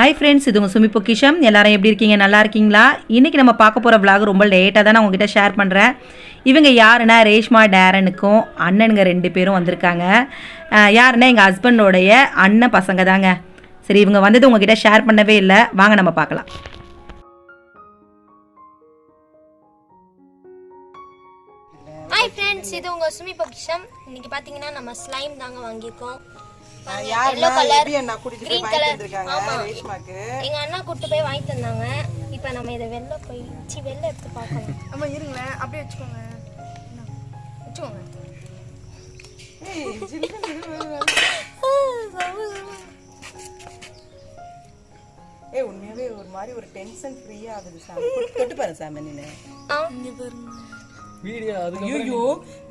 Hi friends, இது உங்கள் சுமிpokkisham. எல்லாரும் எப்படி இருக்கீங்க? நல்லா இருக்கீங்களா? இன்றைக்கி நம்ம பார்க்க போகிற vlog ரொம்ப லேட்டாக தான் நான் உங்ககிட்ட ஷேர் பண்ணுறேன். இவங்க யாருன்னா ரேஷ்மா டேரனுக்கும் அண்ணனுங்க 2 பேரும் வந்திருக்காங்க. யாருன்னா எங்கள் ஹஸ்பண்டோடைய அண்ணன் பசங்க தாங்க. சரி, இவங்க வந்தது உங்ககிட்ட ஷேர் பண்ணவே இல்லை. வாங்க நம்ம பார்க்கலாம். ஹாய் ஃப்ரெண்ட்ஸ், இது உங்கள் சுமிpokkisham. இன்னைக்கு பார்த்தீங்கன்னா நம்ம ஸ்லைம் தாங்க வாங்கியிருக்கோம். Yellow colour green colour. எங்க அண்ணா கூட்டு போய் வாங்கி தந்தாங்க. இப்போ நம்ம இதை வெளில எடுத்து பார்க்கலாம். அம்மா இருங்களேன், அப்படியே வச்சுக்கோங்க. உண்மையாவே ஒரு மாதிரி ஒரு டென்ஷன் ஃப்ரீயா ஆகுது சாமி. தொட்டு பாரு சாமி, நீங்க இங்க பாருங்க வீடியோ. ஐயோ,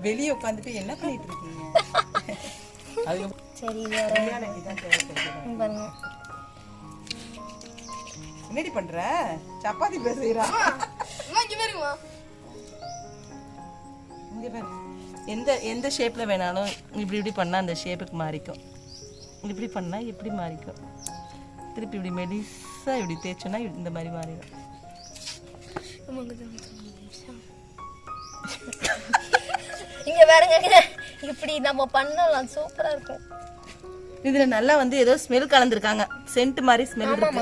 வெளிய உட்கார்ந்துட்டு என்ன பண்ணிட்டு இருக்கீங்க? சரி, பாருங்க என்னடி பண்ற? சப்பாத்தி பேசுறா. இங்க பாரு, எந்த ஷேப்ல வேணாலும் இப்படி பண்ணா அந்த ஷேப்புக்கு மாறிக்கும். இப்படி பண்ணா இப்படி மாறிக்கும். திருப்பி இப்படி மெலிசா இப்படி தேய்ச்சோன்னா இந்த மாதிரி மாறிடும். இங்க பாருங்க, இப்படி நம்ம பண்ணலாம், சூப்பரா இருக்கும். இதுல நல்லா வந்து ஏதோ ஸ்மெல் கலந்துருக்காங்க, சென்ட் மாதிரி ஸ்மெல் இருக்கு.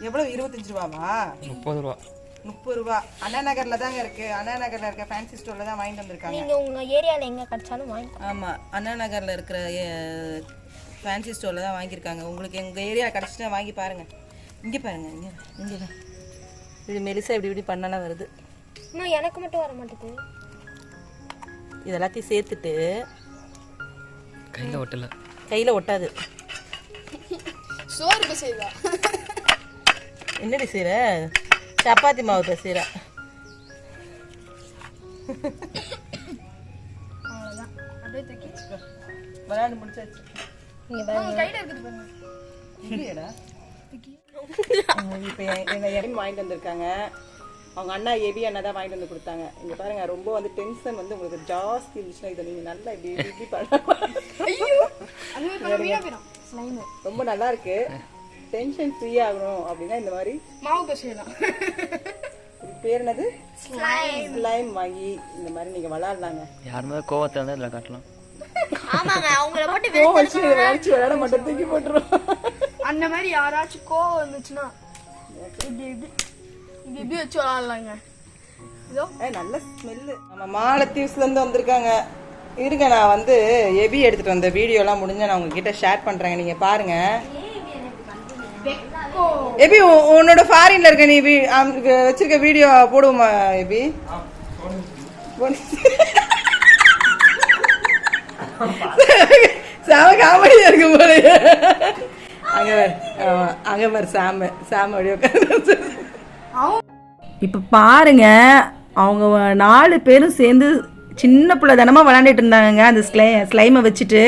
எவ்வளவு? 25 ரூபாவா? 30 ரூபா. 30 ரூபா. அண்ணா நகர்ல தாங்க இருக்கு. அண்ணா நகர்ல இருக்க ஃபேன்சி ஸ்டோர்ல தான் வாங்கிட்டு வந்திருக்காங்க. நீங்க உங்க ஏரியால எங்க கிடைச்சாலும் வாங்கி. ஆமா, அண்ணா நகர்ல இருக்கிற ஃபேன்சி ஸ்டோர்ல தான் வாங்கியிருக்காங்க. உங்களுக்கு எங்க ஏரியா கிடைச்சிட்டா வாங்கி பாருங்க. இங்க பாருங்க, இங்க இது மெலிசா இப்படி பண்ணனா வருது. அம்மா, எனக்கு மட்டும் வர மாட்டேது. இதெல்லாத்தையும் சேர்த்துட்டு கையில ஒட்டாது. சோறு பேசுறா. என்னடி செய்ற? சப்பாத்தி மாவு பேசுறா. அவ்வளவுதான், அப்படியே தூக்கி விளையாண்டு முடிச்சாச்சு. இங்க பாருங்க, கையில இருக்குது பாருங்க. இல்லையடா, இப்போ எங்க என் வாங்கிட்டு வந்திருக்காங்க. அவங்க அண்ணா எபி அண்ணா தான் வாங்கிட்டு வந்து கொடுத்தாங்க. இங்க பாருங்க, ரொம்ப வந்து டென்ஷன் வந்து உங்களுக்கு ஜாஸ்தி இருந்துச்சுன்னா இதை நீங்க நல்லா இப்படி பண்ணலாம். ரொம்ப நல்லா இருக்கு. டென்ஷன் ஃப்ரீ ஆகணும் அப்படின்னா இந்த மாதிரி மாவு பேசலாம். இது பேர் என்னது? ஸ்லைம் வாங்கி இந்த மாதிரி நீங்க விளையாடலாங்க. யாருமே கோவத்தை வந்து இதுல காட்டலாம். ஆமாங்க, அவங்கள போட்டு வச்சு விளையாட மாட்டோம், தூக்கி போட்டுரும். அந்த மாதிரி யாராச்சும் கோவம் வந்துச்சுன்னா இப்படி வச்சு விளையாடலாங்க. நல்ல ஸ்மெல்லு. நம்ம மாலத்தீவ்ஸ்ல இருந்து வந்திருக்காங்க. இருங்க, நான் வந்து எபி எடுத்துட்டு வந்த வீடியோலாம் முடிஞ்சா நான் உங்ககிட்ட ஷேர் பண்றேங்க. நீங்க பாருங்க. எபி, உன்னோட ஃபாரின்ல இருக்க நீ வச்சிருக்க வீடியோ போடுவோமா எபி? சாம காமெடியா இருக்கு போல. அங்க பாரு, சாம அப்படியே உட்காந்து. இப்போ பாருங்க, அவங்க 4 பேரும் சேர்ந்து சின்ன பிள்ளை தினமாக விளாண்டுட்டு இருந்தாங்க அந்த ஸ்லைமை வச்சுட்டு.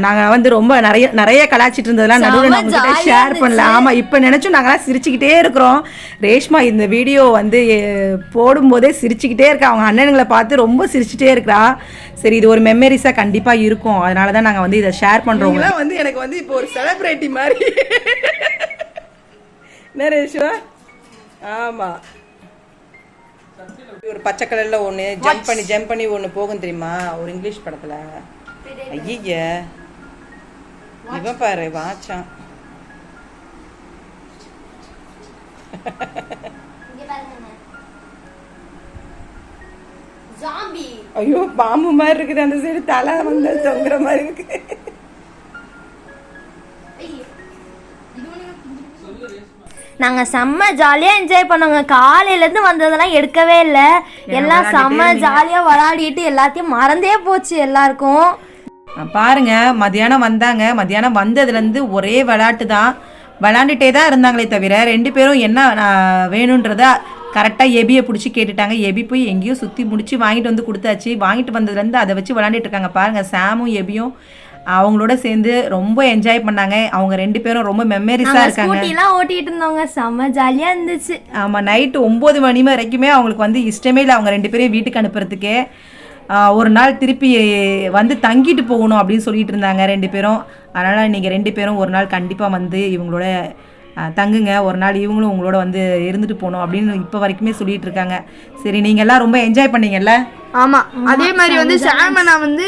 நாங்கள் வந்து ரொம்ப நிறைய கலாச்சிட்டு இருந்ததெல்லாம் நடுவில் நான் உங்ககிட்ட ஷேர் பண்ணல. ஆமாம், இப்போ நினச்சும் நாங்களாம் சிரிச்சுக்கிட்டே இருக்கிறோம். ரேஷ்மா இந்த வீடியோ வந்து போடும்போதே சிரிச்சுக்கிட்டே இருக்கா. அவங்க அண்ணனுங்களை பார்த்து ரொம்ப சிரிச்சுட்டே இருக்கிறா. சரி, இது ஒரு மெமரிஸாக கண்டிப்பாக இருக்கும். அதனால தான் நாங்கள் வந்து இதை ஷேர் பண்ணுறோம். வந்து எனக்கு வந்து இப்போ ஒரு செலிப்ரிட்டி மாதிரி என்ன ரேஷ்மா? ஆமாம், ஒரு பச்சை கலர்ல ஒன்று ஜம்ப் பண்ணி ஒன்று போகும் தெரியுமா, ஒரு இங்கிலீஷ் படத்துல. ஐய, இவன் பாரு வாச்சான். ஐயோ, பாம்பு மாதிரி இருக்குது. அந்த சைடு தலை வந்து தொங்குற மாதிரி இருக்கு. நாங்கள் செம்ம ஜாலியாக என்ஜாய் பண்ணோங்க. காலையிலேருந்து வந்ததெல்லாம் எடுக்கவே இல்லை. எல்லாம் செம்ம ஜாலியாக விளையாடிட்டு எல்லாத்தையும் மறந்தே போச்சு எல்லாருக்கும். பாருங்க, மதியானம் வந்தாங்க. மதியானம் வந்ததுலேருந்து ஒரே விளையாட்டு தான், விளாண்டுட்டே தான் இருந்தாங்களே தவிர 2 பேரும் என்ன வேணுன்றத கரெக்டாக எபியை பிடிச்சி கேட்டுட்டாங்க. எபி போய் எங்கேயோ சுற்றி முடிச்சு வாங்கிட்டு வந்து கொடுத்தாச்சு. வாங்கிட்டு வந்ததுலேருந்து அதை வச்சு விளாண்டுட்டு இருக்காங்க. பாருங்கள், சாமும் எபியும் அவங்களோட சேர்ந்து ரொம்ப என்ஜாய் பண்ணாங்க. அவங்க 2 பேரும் ரொம்ப மெமரிஸா இருக்காங்க. ஸ்கூட்டிலாம் ஓட்டிட்டு இருந்தவங்க, செம்ம ஜாலியா இருந்துச்சு. ஆமா, நைட்டு 9 மணி வரைக்குமே அவங்களுக்கு வந்து இஷ்டமே இல்லை அவங்க 2 பேரையும் வீட்டுக்கு அனுப்புறதுக்கே. ஒரு நாள் திருப்பி வந்து தங்கிட்டு போகணும் அப்படின்னு சொல்லிட்டு இருந்தாங்க 2 பேரும். அதனால் நீங்கள் 2 பேரும் ஒரு நாள் கண்டிப்பாக வந்து இவங்களோட தங்குங்க, ஒரு நாள் இவங்களும் உங்களோட வந்து இருந்துட்டு போகணும் அப்படின்னு இப்போ வரைக்குமே சொல்லிட்டு இருக்காங்க. சரி, நீங்கள் எல்லாம் ரொம்ப என்ஜாய் பண்ணீங்கல்ல? ஆமாம், அதே மாதிரி வந்து சாமனா வந்து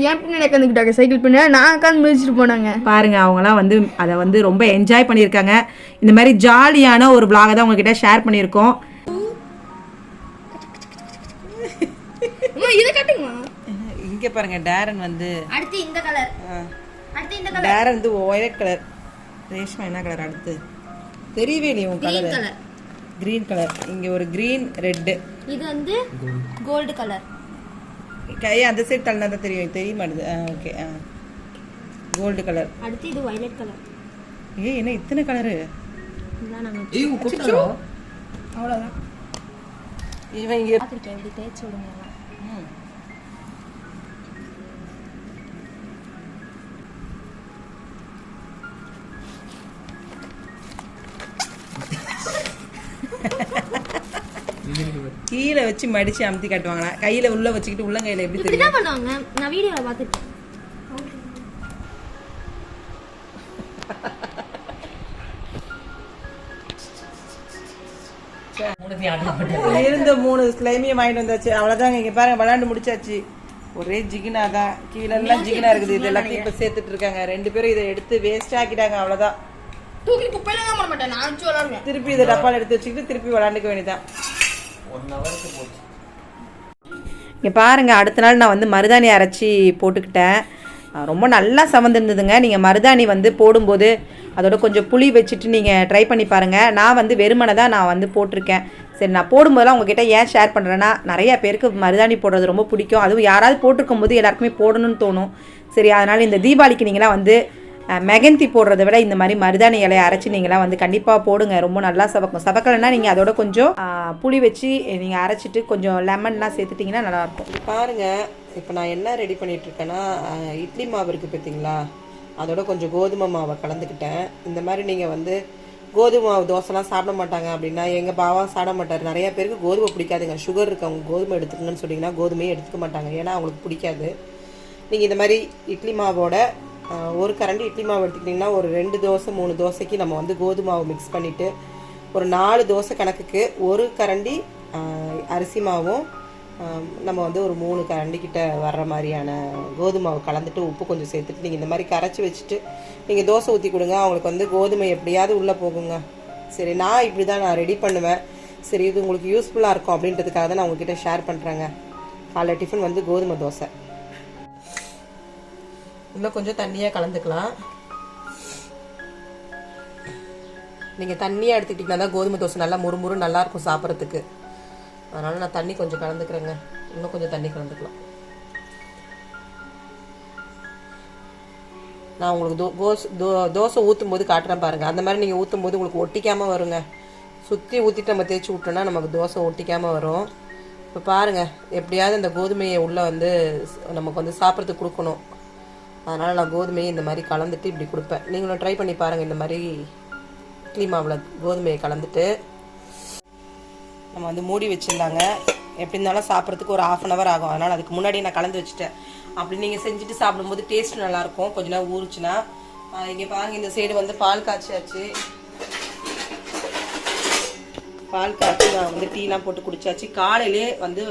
என் பின்னாடி உட்காந்துக்கிட்டாங்க, சைக்கிள் பின்னாடி நான் உட்காந்து மிதிச்சுட்டு போனாங்க. பாருங்கள், அவங்களாம் வந்து அதை வந்து ரொம்ப என்ஜாய் பண்ணியிருக்காங்க. இந்த மாதிரி ஜாலியான ஒரு vlog தான் உங்ககிட்ட ஷேர் பண்ணியிருக்கோம். இதை கட்டுங்களா? இங்கே பாருங்க, டேரன் வந்து அடுத்து இந்த கலர், அடுத்து இந்த கலர். டேரன் வந்து ஒயிட் கலர். ரேஷ்மா என்ன கலர் அடுத்து தெரியவே இல்லையே உன் கலர். Green colour. இங்கே ஒரு கிரீன் ரெட்டு. இது வந்து கோல்டு கலர். கையை அந்த சைடு தள்ளினா தான் தெரிய மாட்டுது. Okay, gold colour. அடுத்து இது வயலட் கலர். என்ன இத்தனை கலரு? அவ்வளோதான். இவன் இங்கே இப்படி தேய்ச்சி விடுங்க. கீழே வச்சு மடிச்சு அமுத்தி காட்டுவாங்களா? கையில உள்ள வச்சுக்கிட்டு உள்ள கையில எப்படி தெரியும்? இப்படிதான் பண்ணுவாங்க, நான் வீடியோல பார்த்துட்டேன். இருந்த 3 ஸ்லைமையும் வாங்கிட்டு வந்தாச்சு. அவ்வளவுதாங்க. இங்க பாருங்க, விளையாண்டு முடிச்சாச்சு. ஒரே ஜிகினா தான், கீழே எல்லாம் ஜிகினா இருக்குது. இது எல்லாத்தையும் இப்ப சேர்த்துட்டு இருக்காங்க. 2 பேரும் இதை எடுத்து வேஸ்ட் ஆக்கிட்டாங்க. அவ்வளவுதான். தூக்கி குப்பையில தான் போட மாட்டேன், நான் விளாடுவேன். திருப்பி இதை டப்பால எடுத்து வச்சுக்கிட்டு திருப்பி விளையாண்டுக்க வேண்டியதான். 1 ஹவருக்கு போச்சு. இங்கே பாருங்கள், அடுத்த நாள் நான் வந்து மருதாணி அரைச்சி போட்டுக்கிட்டேன். ரொம்ப நல்லா சவந்திருந்ததுங்க. நீங்கள் மருதாணி வந்து போடும்போது அதோட கொஞ்சம் புளி வச்சுட்டு நீங்கள் ட்ரை பண்ணி பாருங்கள். நான் வந்து வெறுமனை தான் நான் வந்து போட்டிருக்கேன். சரி, நான் போடும்போதெல்லாம் உங்ககிட்ட ஏன் ஷேர் பண்ணுறேன்னா, நிறையா பேருக்கு மருதாணி போடுறது ரொம்ப பிடிக்கும். அதுவும் யாராவது போட்டிருக்கும் போது எல்லாருக்குமே போடணும்னு தோணும். சரி, அதனால் இந்த தீபாவளிக்கு நீங்களாம் வந்து மெகந்தி போடுறத விட இந்த மாதிரி மருதாணி இலையை அரைச்சி நீங்களாம் வந்து கண்டிப்பாக போடுங்க. ரொம்ப நல்லா சவக்கும். சவக்கலைன்னா நீங்கள் அதோட கொஞ்சம் புளி வச்சு நீங்கள் அரைச்சிட்டு கொஞ்சம் லெமன்லாம் சேர்த்துட்டிங்கன்னா நல்லாயிருக்கும். பாருங்க, இப்போ நான் என்ன ரெடி பண்ணிட்டு இருக்கேன்னா, இட்லி மாவு இருக்குது பார்த்தீங்களா, அதோட கொஞ்சம் கோதுமை மாவை கலந்துக்கிட்டேன். இந்த மாதிரி நீங்கள் வந்து கோதுமை மாவு தோசைலாம் சாப்பிட மாட்டாங்க அப்படின்னா, எங்கள் பாவா சாப்பிட மாட்டார். நிறைய பேருக்கு கோதுமை பிடிக்காதுங்க. சுகர் இருக்கவங்க கோதுமை எடுத்துக்கங்கன்னு சொன்னீங்கன்னா கோதுமையே எடுத்துக்க மாட்டாங்க, ஏன்னா அவங்களுக்கு பிடிக்காது. நீங்கள் இந்த மாதிரி இட்லி மாவோட ஒரு கரண்டி இட்லி மாவு எடுத்துக்கிட்டிங்கன்னா ஒரு 2 தோசை 3 தோசைக்கு நம்ம வந்து கோதுமை மாவு மிக்ஸ் பண்ணிவிட்டு ஒரு 4 தோசை கணக்குக்கு ஒரு கரண்டி அரிசி மாவும் நம்ம வந்து ஒரு 3 கரண்டிக்கிட்ட வர்ற மாதிரியான கோதுமை மாவு கலந்துட்டு உப்பு கொஞ்சம் சேர்த்துட்டு நீங்கள் இந்த மாதிரி கரைச்சி வச்சுட்டு நீங்கள் தோசை ஊற்றி கொடுங்க. அவங்களுக்கு வந்து கோதுமை எப்படியாவது உள்ளே போகுங்க. சரி, நான் இப்படி தான் நான் ரெடி பண்ணுவேன். சரி, இது உங்களுக்கு யூஸ்ஃபுல்லாக இருக்கும் அப்படின்றதுக்காக தான் நான் உங்ககிட்ட ஷேர் பண்ணுறேங்க. காலைல டிஃபன் வந்து கோதுமை தோசை. இன்னும் கொஞ்சம் தண்ணியாக கலந்துக்கலாம். நீங்கள் தண்ணியாக எடுத்துக்கிட்டிங்கன்னா தான் கோதுமை தோசை நல்லா முறுமுறு நல்லாயிருக்கும் சாப்பிட்றதுக்கு. அதனால் நான் தண்ணி கொஞ்சம் கலந்துக்கிறேங்க. இன்னும் கொஞ்சம் தண்ணி கலந்துக்கலாம். நான் உங்களுக்கு தோசை ஊற்றும் போது காட்டுறேன் பாருங்கள். அந்த மாதிரி நீங்கள் ஊற்றும் போது உங்களுக்கு ஒட்டிக்காமல் வருங்க. சுற்றி ஊற்றிட்டு நம்ம தேய்ச்சி விட்டோன்னா நமக்கு தோசை ஒட்டிக்காமல் வரும். இப்போ பாருங்கள், எப்படியாவது இந்த கோதுமையை உள்ளே வந்து நமக்கு வந்து சாப்பிட்றதுக்கு கொடுக்கணும். அதனால் நான் கோதுமையை இந்த மாதிரி கலந்துட்டு இப்படி கொடுப்பேன். நீங்களும் ட்ரை பண்ணி பாருங்கள். இந்த மாதிரி இட்லி மாவில் கோதுமையை கலந்துட்டு நம்ம வந்து மூடி வச்சிடலாங்க. எப்படி இருந்தாலும் சாப்பிட்றதுக்கு ஒரு 1/2 hour ஆகும். அதனால் அதுக்கு முன்னாடி நான் கலந்து வச்சுட்டேன். அப்படி நீங்கள் செஞ்சுட்டு சாப்பிடும்போது டேஸ்ட் நல்லாயிருக்கும். கொஞ்ச நேரம் ஊறுச்சுன்னா. இங்கே பாருங்கள், இந்த சைடு வந்து பால் காய்ச்சாச்சு. பால் காய்ச்சி நான் வந்து டீலாம் போட்டு குடிச்சாச்சு. காலையிலே வந்து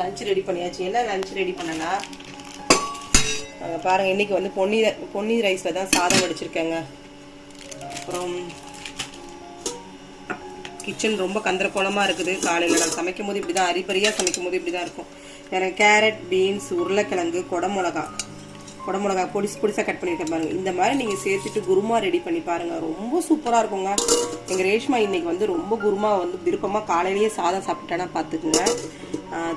லஞ்ச் ரெடி பண்ணியாச்சு. என்ன லஞ்ச் ரெடி பண்ணனா பாருங்கள், இன்றைக்கி வந்து பொன்னி ரைஸில் தான் சாதம் வடிச்சிருக்கேங்க. அப்புறம் கிச்சன் ரொம்ப கந்தரக்கோலமாக இருக்குது. காலையில் நான் சமைக்கும் போது இப்படி தான், அரிப்பரியாக சமைக்கும் போது இப்படி தான் இருக்கும். எனக்கு கேரட், பீன்ஸ், உருளைக்கிழங்கு, குடமிளகா பொடிசாக கட் பண்ணியிருக்கேன் பாருங்கள். இந்த மாதிரி நீங்கள் சேர்த்துட்டு குருமா ரெடி பண்ணி பாருங்கள். ரொம்ப சூப்பராக இருக்குங்க. எங்கள் ரேஷ்மா இன்றைக்கி வந்து ரொம்ப குருமா வந்து விருப்பமாக காலையிலேயே சாதம் சாப்பிட்டேன்னா பார்த்துக்குங்க.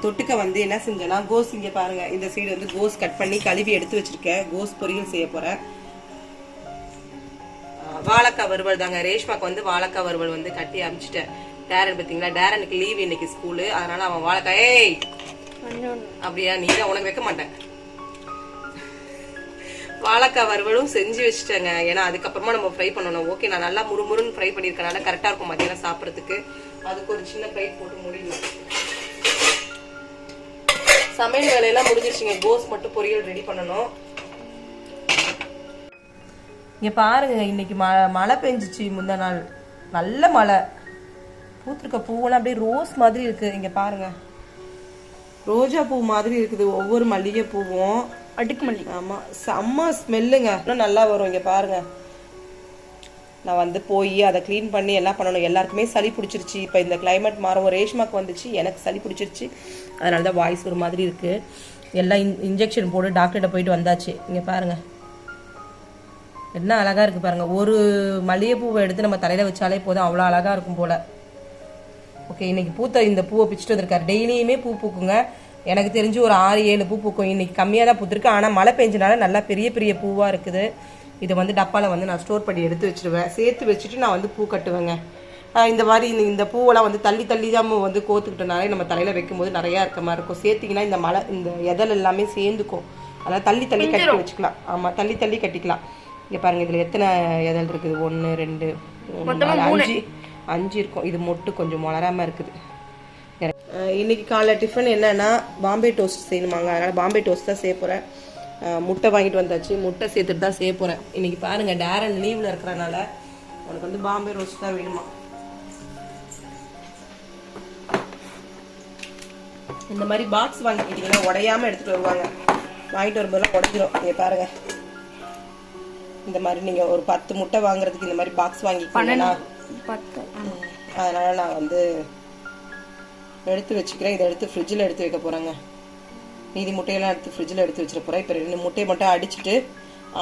தொட்டுக்க வந்து என்ன செஞ்சேன்னா கோஸ், இங்கே பாருங்கள், இந்த சைடு வந்து கோஸ் கட் பண்ணி கழுவி எடுத்து வச்சுருக்கேன். கோஸ் பொரியல் செய்ய போகிறேன். வாழைக்காய் வறுவல் தாங்க. ரேஷ்மாக்கு வந்து வாழைக்காய் வறுவல் வந்து கட்டி அனுப்பிச்சிட்டேன். டேரன் பார்த்தீங்களா, டேரனுக்கு லீவ் இன்னைக்கு ஸ்கூலு. அதனால் அவன் வாழைக்காய் அப்படியா, நீ தான், உனக்கு வைக்க மாட்டேன். வாழைக்காய் வறுவலும் செஞ்சு வச்சுட்டேங்க. ஏன்னா அதுக்கப்புறமா நம்ம ஃப்ரை பண்ணணும். ஓகே, நான் நல்லா முறுமுறுன்னு ஃப்ரை பண்ணியிருக்கனால கரெக்டாக இருக்கும் மத்தியானம் சாப்பிட்றதுக்கு. அதுக்கு ஒரு சின்ன பிளேட் போட்டு முடியணும். சமையல் வேலையெல்லாம் முடிஞ்சிருச்சுங்க. கோஸ் மட்டும் பொரியல் ரெடி பண்ணணும். இங்கே பாருங்க, இன்னைக்கு மழை பெஞ்சிச்சு. முந்தா நாள் நல்ல மழை. பூத்திருக்க பூவெல்லாம் அப்படியே ரோஸ் மாதிரி இருக்குது. இங்கே பாருங்க, ரோஜா பூ மாதிரி இருக்குது ஒவ்வொரு மல்லிகை பூவும். அடுக்கு மல்லிகை. ஆமாம், செம்ம ஸ்மெல்லுங்க. இன்னும் நல்லா வரும். இங்கே பாருங்க, நான் வந்து போய் அதை க்ளீன் பண்ணி எல்லாம் பண்ணணும். எல்லாருக்குமே சளி பிடிச்சிருச்சு. இப்போ இந்த கிளைமேட் மாறும். ரேஷ்மாக்கு வந்துச்சு, எனக்கு சளி பிடிச்சிருச்சு. அதனால தான் வாய்ஸ் ஒரு மாதிரி இருக்குது. எல்லாம் இன்ஜெக்ஷன் போட்டு டாக்டர்கிட்ட போயிட்டு வந்தாச்சு. இங்கே பாருங்கள், என்ன அழகாக இருக்குது பாருங்கள். ஒரு மல்லிகைப்பூவை எடுத்து நம்ம தலையில் வச்சாலே போதும், அவ்வளோ அழகாக இருக்கும் போல். ஓகே, இன்றைக்கி பூத்த இந்த பூவை பிச்சுட்டு வந்திருக்காரு. டெய்லியுமே பூ பூக்குங்க. எனக்கு தெரிஞ்சு ஒரு 6-7 பூ பூக்கும். இன்றைக்கி கம்மியாக தான் பூத்துருக்கு. ஆனால் மழை பெஞ்சனால நல்லா பெரிய பெரிய பூவாக இருக்குது. இதை வந்து டப்பாவில் வந்து நான் ஸ்டோர் பண்ணி எடுத்து வச்சுருவேன். சேர்த்து வச்சுட்டு நான் வந்து பூ கட்டுவேங்க. இந்த மாதிரி இந்த பூவெல்லாம் வந்து தள்ளி தள்ளி தான் வந்து கோத்துக்கிட்டனாலே நம்ம தலையில் வைக்கும்போது நிறையா இருக்க மாதிரி இருக்கும். சேர்த்திங்கன்னா இந்த மழை இந்த எதல் எல்லாமே சேர்ந்துக்கும். அதனால் தள்ளி தள்ளி கட்டி வச்சுக்கலாம். ஆமாம், தள்ளி தள்ளி கட்டிக்கலாம். இங்கே பாருங்கள், இதில் எத்தனை எதல் இருக்குது? 1 2 3 5 இருக்கும். இது மொட்டு கொஞ்சம் மலராமல் இருக்குது. இன்றைக்கி காலைல டிஃபன் என்னென்னா பாம்பே டோஸ்ட் செய்யணுமாங்க. அதனால் பாம்பே டோஸ்ட் தான் செய்ய போகிறேன். முட்டை வாங்கிட்டு வந்தாச்சு. முட்டை சேர்த்துட்டு தான் செய்ய போகிறேன். இன்றைக்கி பாருங்கள், டேரன் லீவில் இருக்கிறனால உனக்கு வந்து பாம்பே ரோஸ்ட் தான் வேணுமா. இந்த மாதிரி பாக்ஸ் வாங்கிக்கிட்டிங்கன்னா உடையாமல் எடுத்துகிட்டு வருவாங்க. வாங்கிட்டு வரும்போதெல்லாம் உடைஞ்சிரும். இங்கே பாருங்கள், இந்த மாதிரி நீங்கள் ஒரு 10 முட்டை வாங்குறதுக்கு இந்த மாதிரி பாக்ஸ் வாங்கிக்கிட்டீங்கன்னா 10. அதனால் நான் வந்து எடுத்து வச்சுக்கிறேன். இதை எடுத்து ஃப்ரிட்ஜில் எடுத்து வைக்க போகிறேங்க. மீதி முட்டையெல்லாம் எடுத்து ஃப்ரிட்ஜில் எடுத்து வச்சுட்டு போகிறேன். இப்போ 2 முட்டையை மட்டும் அடிச்சுட்டு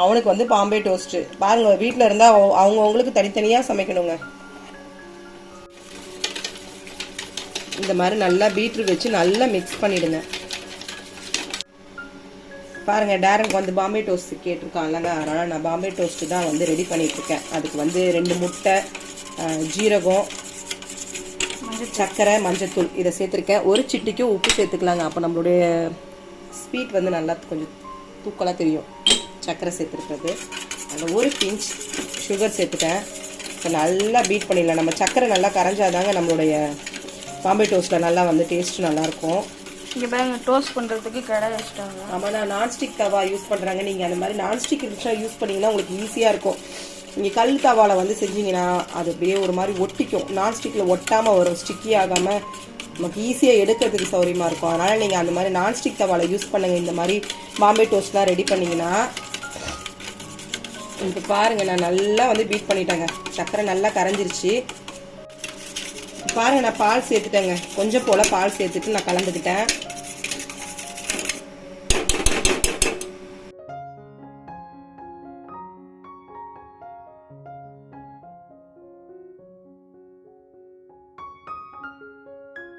அவனுக்கு வந்து பாம்பே டோஸ்ட்டு. பாருங்கள், வீட்டில் இருந்தால் அவங்களுக்கு தனித்தனியாக சமைக்கணுங்க. இந்த மாதிரி நல்லா பீட்ரூட் வச்சு நல்லா மிக்ஸ் பண்ணிவிடுங்க. பாருங்கள், டேரனுக்கு வந்து பாம்பே டோஸ்ட் கேட்டிருக்காங்கங்க. அதனால் நான் பாம்பே டோஸ்ட்டு தான் வந்து ரெடி பண்ணிகிட்ருக்கேன். அதுக்கு வந்து 2 முட்டை, ஜீரகம், சர்க்கரை, மஞ்சத்தூள் இதை சேர்த்துருக்கேன். ஒரு சிட்டிக்கு உப்பு சேர்த்துக்கலாங்க. அப்போ நம்மளுடைய ஸ்வீட் வந்து நல்லா கொஞ்சம் தூக்கலாக தெரியும். சர்க்கரை சேர்த்துருக்கிறது. அதில் ஒரு பிஞ்ச் சுகர் சேர்த்துட்டேன். இப்போ நல்லா பீட் பண்ணிடலாம். நம்ம சர்க்கரை நல்லா கரைஞ்சாதாங்க நம்மளுடைய பாம்பே டோஸ்ட்டில் நல்லா வந்து டேஸ்ட்டு நல்லாயிருக்கும். இங்கே பாருங்க, டோஸ்ட் பண்ணுறதுக்கு கடை வச்சுட்டாங்க. ஆமாம், நான் நான்ஸ்டிக் தவா யூஸ் பண்ணுறாங்க. நீங்கள் அந்த மாதிரி நான்ஸ்டிக் இருந்துச்சுன்னா யூஸ் பண்ணிங்கன்னா உங்களுக்கு ஈஸியாக இருக்கும். நீங்கள் கல் தவாவில் வந்து செஞ்சிங்கன்னா அது அப்படியே ஒரு மாதிரி ஒட்டிக்கும். நான்ஸ்டிக்கில் ஒட்டாமல் வரும், ஸ்டிக்கி ஆகாமல் நமக்கு ஈஸியாக எடுக்கிறதுக்கு சௌரியமாக இருக்கும். அதனால் நீங்கள் அந்த மாதிரி நான்ஸ்டிக் தவாவில் யூஸ் பண்ணுங்கள். இந்த மாதிரி பாம்பே டோஸ்ட்லாம் ரெடி பண்ணிங்கன்னா. இப்போ பாருங்கள், நான் நல்லா வந்து பீட் பண்ணிட்டேங்க. சர்க்கரை நல்லா கரைஞ்சிருச்சு. பாருங்கள், நான் பால் சேர்த்துட்டேங்க. கொஞ்சம் போல் பால் சேர்த்துட்டு நான் கலந்துக்கிட்டேன்.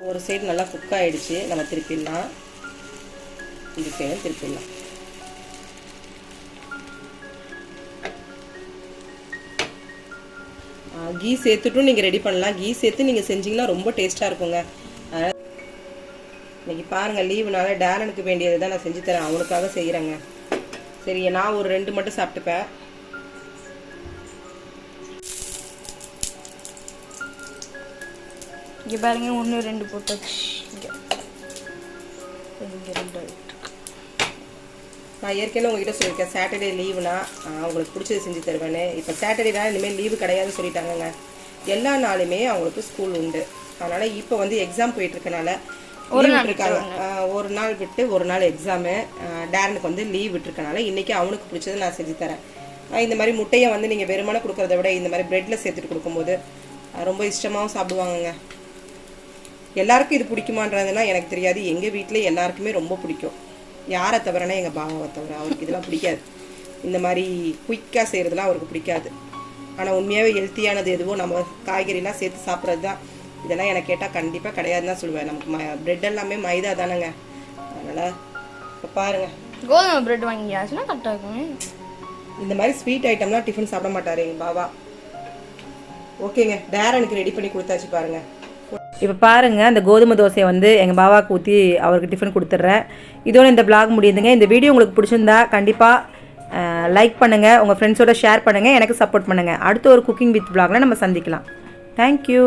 ஒரு சைடு நல்லா குக் ஆகிடுச்சு. நம்ம திருப்பிடலாம். இந்த சைடும் திருப்பிடலாம். கீ சேர்த்துட்டும் நீங்கள் ரெடி பண்ணலாம். கீ சேர்த்து நீங்கள் செஞ்சிங்கன்னா ரொம்ப டேஸ்ட்டாக இருக்குங்க. அதனால் இன்றைக்கி பாருங்கள், லீவுனால டேரனுக்கு வேண்டியது தான் நான் செஞ்சு தரேன். அவனுக்காக செய்கிறேங்க. சரி, நான் ஒரு 2 மட்டும் சாப்பிட்டுப்பேன். இங்கே பாருங்க, 1 2 போட்டாச்சு. இங்கே 2 நான் ஏற்கனவே உங்ககிட்ட சொல்லியிருக்கேன், சாட்டர்டே லீவுனா அவங்களுக்கு பிடிச்சது செஞ்சு தருவேன்னு. இப்போ சாட்டர்டே தான் இனிமேல் லீவு கிடையாதுன்னு சொல்லிட்டாங்கங்க. எல்லா நாளுமே அவங்களுக்கு ஸ்கூல் உண்டு. அதனால் இப்போ வந்து எக்ஸாம் போயிட்டுருக்கனால விட்டுருக்காங்க. ஒரு நாள் விட்டு ஒரு நாள் எக்ஸாமு. டேரனுக்கு வந்து லீவ் விட்டுருக்கனால இன்றைக்கி அவனுக்கு பிடிச்சதை நான் செஞ்சு தரேன். இந்த மாதிரி முட்டையை வந்து நீங்கள் வெறுமனை கொடுக்குறத விட இந்த மாதிரி ப்ரெட்டில் சேர்த்துட்டு கொடுக்கும்போது ரொம்ப இஷ்டமாகவும் சாப்பிடுவாங்கங்க. எல்லாருக்கும் இது பிடிக்குமான்றதுனா எனக்கு தெரியாது. எங்கள் வீட்டில் எல்லாருக்குமே ரொம்ப பிடிக்கும். யாரை தவிரனா எங்கள் பாபாவை தவிர. அவருக்கு இதெல்லாம் பிடிக்காது. இந்த மாதிரி குயிக்காக செய்கிறதுலாம் அவருக்கு பிடிக்காது. ஆனால் உண்மையாகவே ஹெல்த்தியானது எதுவோ நம்ம காய்கறிலாம் சேர்த்து சாப்பிட்றது தான். இதெல்லாம் எனக்கு கேட்டால் கண்டிப்பாக கிடையாதுன்னு தான் சொல்லுவேன். நமக்கு ப்ரெட் எல்லாமே மைதா தானேங்க. அதனால் இப்போ பாருங்கள், கோதுமை ப்ரெட் வாங்கியாச்சுன்னா கரெக்டாக இருக்குமே. இந்த மாதிரி ஸ்வீட் ஐட்டம்லாம் டிஃபன் சாப்பிட மாட்டார் எங்கள் பாபா. ஓகேங்க, டேரனுக்கு ரெடி பண்ணி கொடுத்தாச்சு பாருங்கள். இப்போ பாருங்கள், அந்த கோதுமை தோசையை வந்து எங்கள் பாபாவுக்கு ஊற்றி அவருக்கு டிஃபன் கொடுத்துட்றேன். இதோட இந்த vlog முடியுதுங்க. இந்த வீடியோ உங்களுக்கு பிடிச்சிருந்தா கண்டிப்பாக லைக் பண்ணுங்கள், உங்கள் ஃப்ரெண்ட்ஸோட ஷேர் பண்ணுங்கள், எனக்கு சப்போர்ட் பண்ணுங்கள். அடுத்த ஒரு குக்கிங் வித் vlogல நம்ம சந்திக்கலாம். தேங்க்யூ.